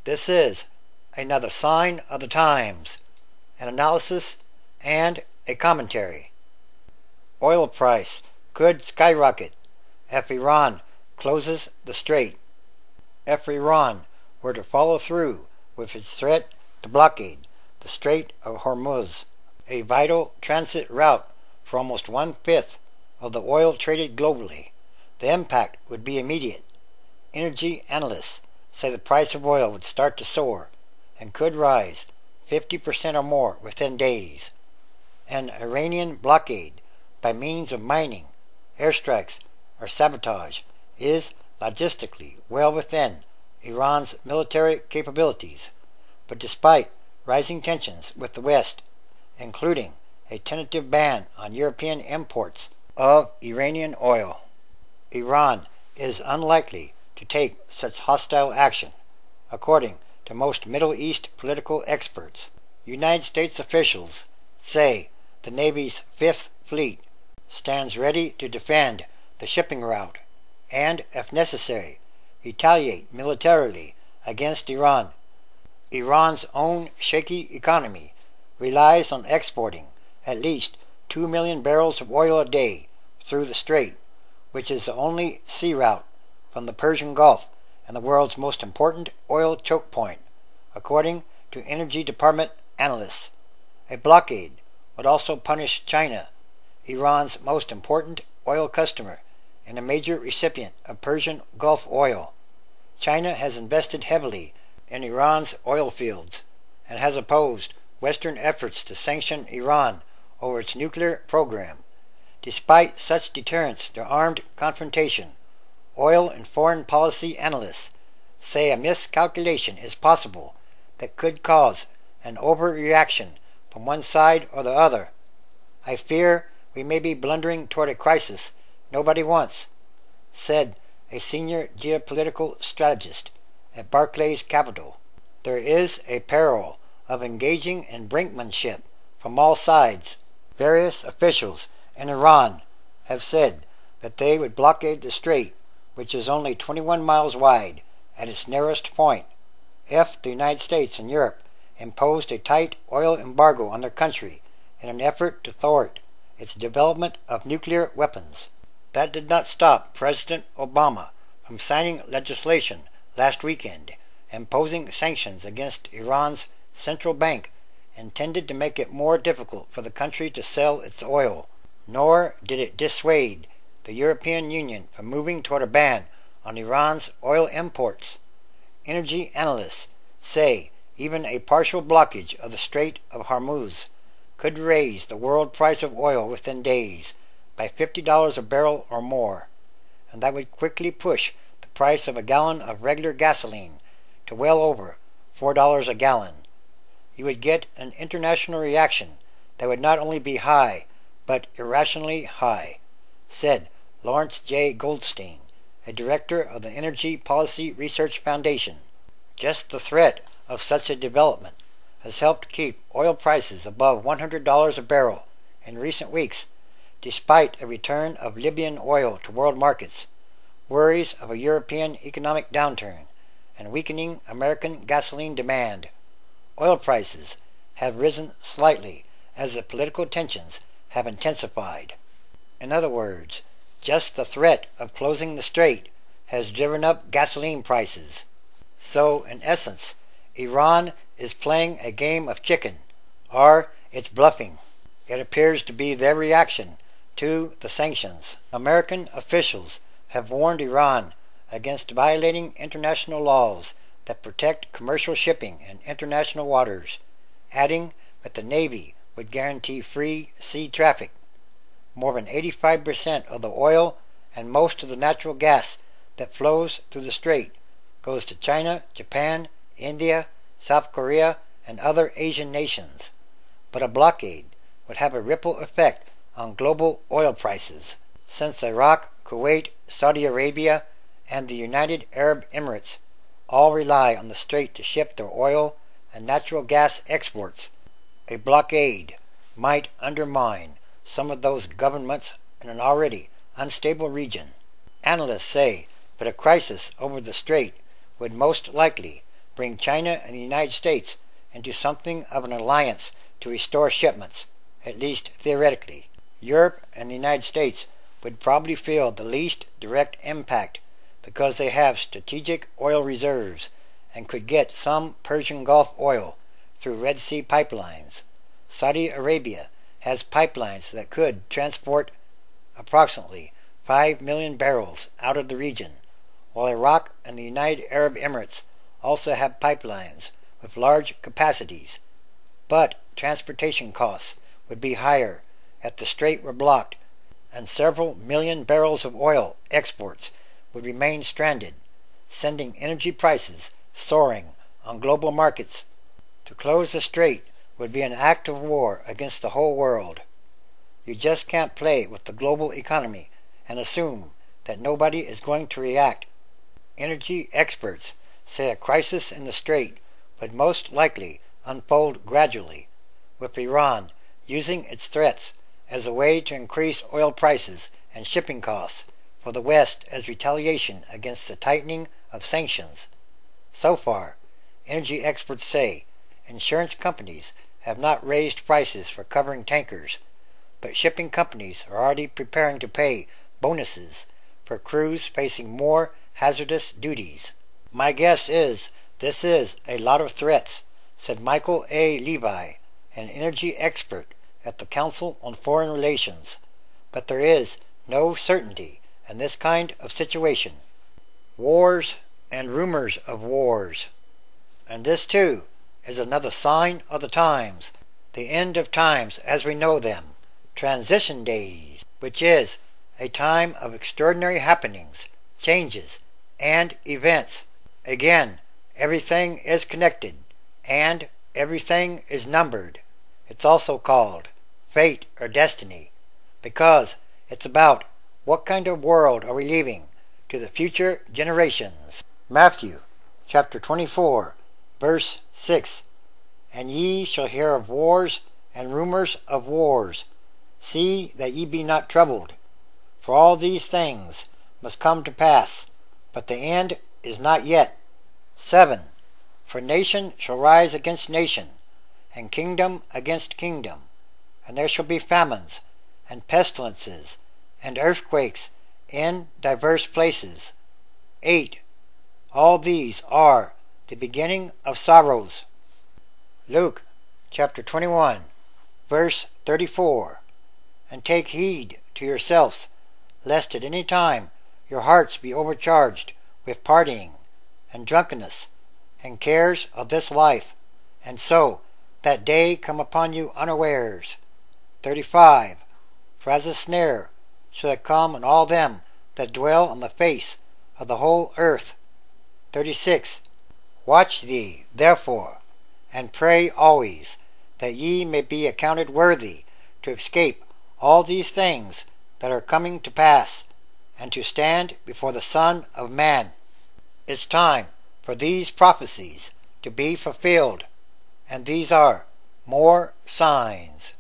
This is another sign of the times, an analysis and a commentary. Oil price could skyrocket if Iran closes the Strait. If Iran were to follow through with its threat to blockade the Strait of Hormuz, a vital transit route for almost 1/5 of the oil traded globally, the impact would be immediate. Energy analysts say the price of oil would start to soar and could rise 50% or more within days. An Iranian blockade by means of mining, airstrikes, or sabotage is logistically well within Iran's military capabilities, but despite rising tensions with the West, including a tentative ban on European imports of Iranian oil, Iran is unlikely to take such hostile action, according to most Middle East political experts. United States officials say the Navy's Fifth Fleet stands ready to defend the shipping route and, if necessary, retaliate militarily against Iran. Iran's own shaky economy relies on exporting at least 2 million barrels of oil a day through the Strait, which is the only sea route from the Persian Gulf and the world's most important oil choke point, according to Energy Department analysts. A blockade would also punish China, Iran's most important oil customer and a major recipient of Persian Gulf oil. China has invested heavily in Iran's oil fields and has opposed Western efforts to sanction Iran over its nuclear program. Despite such deterrence to armed confrontation, oil and foreign policy analysts say a miscalculation is possible that could cause an overreaction from one side or the other. I fear we may be blundering toward a crisis nobody wants, said a senior geopolitical strategist at Barclays Capital. There is a peril of engaging in brinkmanship from all sides. Various officials in Iran have said that they would blockade the Strait, which is only 21 miles wide at its narrowest point, if the United States and Europe imposed a tight oil embargo on their country in an effort to thwart its development of nuclear weapons. That did not stop President Obama from signing legislation last weekend imposing sanctions against Iran's central bank intended to make it more difficult for the country to sell its oil. Nor did it dissuade the European Union from moving toward a ban on Iran's oil imports. Energy analysts say even a partial blockage of the Strait of Hormuz could raise the world price of oil within days by $50 a barrel or more, and that would quickly push the price of a gallon of regular gasoline to well over $4 a gallon. You would get an international reaction that would not only be high, but irrationally high, said Lawrence J. Goldstein, a director of the Energy Policy Research Foundation. Just the threat of such a development has helped keep oil prices above $100 a barrel in recent weeks, despite a return of Libyan oil to world markets, worries of a European economic downturn, and weakening American gasoline demand. Oil prices have risen slightly as the political tensions have intensified. In other words, just the threat of closing the Strait has driven up gasoline prices. So, in essence, Iran is playing a game of chicken, or it's bluffing. It appears to be their reaction to the sanctions. American officials have warned Iran against violating international laws that protect commercial shipping in international waters, adding that the Navy would guarantee free sea traffic. More than 85% of the oil and most of the natural gas that flows through the Strait goes to China, Japan, India, South Korea, and other Asian nations. But a blockade would have a ripple effect on global oil prices, since Iraq, Kuwait, Saudi Arabia, and the United Arab Emirates all rely on the Strait to ship their oil and natural gas exports. A blockade might undermine some of those governments in an already unstable region. Analysts say that a crisis over the Strait would most likely bring China and the United States into something of an alliance to restore shipments, at least theoretically. Europe and the United States would probably feel the least direct impact because they have strategic oil reserves and could get some Persian Gulf oil through Red Sea pipelines. Saudi Arabia has pipelines that could transport approximately 5 million barrels out of the region, while Iraq and the United Arab Emirates also have pipelines with large capacities, but transportation costs would be higher if the Strait were blocked, and several million barrels of oil exports would remain stranded, sending energy prices soaring on global markets. To close the Strait would be an act of war against the whole world. You just can't play with the global economy and assume that nobody is going to react. Energy experts say a crisis in the Strait would most likely unfold gradually, with Iran using its threats as a way to increase oil prices and shipping costs for the West as retaliation against the tightening of sanctions. So far, energy experts say insurance companies have not raised prices for covering tankers, but shipping companies are already preparing to pay bonuses for crews facing more hazardous duties. My guess is this is a lot of threats, said Michael A. Levi, an energy expert at the Council on Foreign Relations, but there is no certainty in this kind of situation. Wars and rumors of wars. And this too is another sign of the times, the end of times as we know them, transition days, which is a time of extraordinary happenings, changes, and events. Again, everything is connected, and everything is numbered. It's also called fate or destiny, because it's about what kind of world are we leaving to the future generations. Matthew chapter 24, verse 6. And ye shall hear of wars and rumors of wars. See that ye be not troubled, for all these things must come to pass, but the end is not yet. 7. For nation shall rise against nation, and kingdom against kingdom, and there shall be famines, and pestilences, and earthquakes in divers places. 8. All these are the beginning of sorrows. Luke chapter 21, verse 34. And take heed to yourselves, lest at any time your hearts be overcharged with partying, and drunkenness, and cares of this life, and so that day come upon you unawares. 35. For as a snare shall it come on all them that dwell on the face of the whole earth. 36. Watch thee, therefore, and pray always, that ye may be accounted worthy to escape all these things that are coming to pass, and to stand before the Son of Man. It's time for these prophecies to be fulfilled, and these are more signs.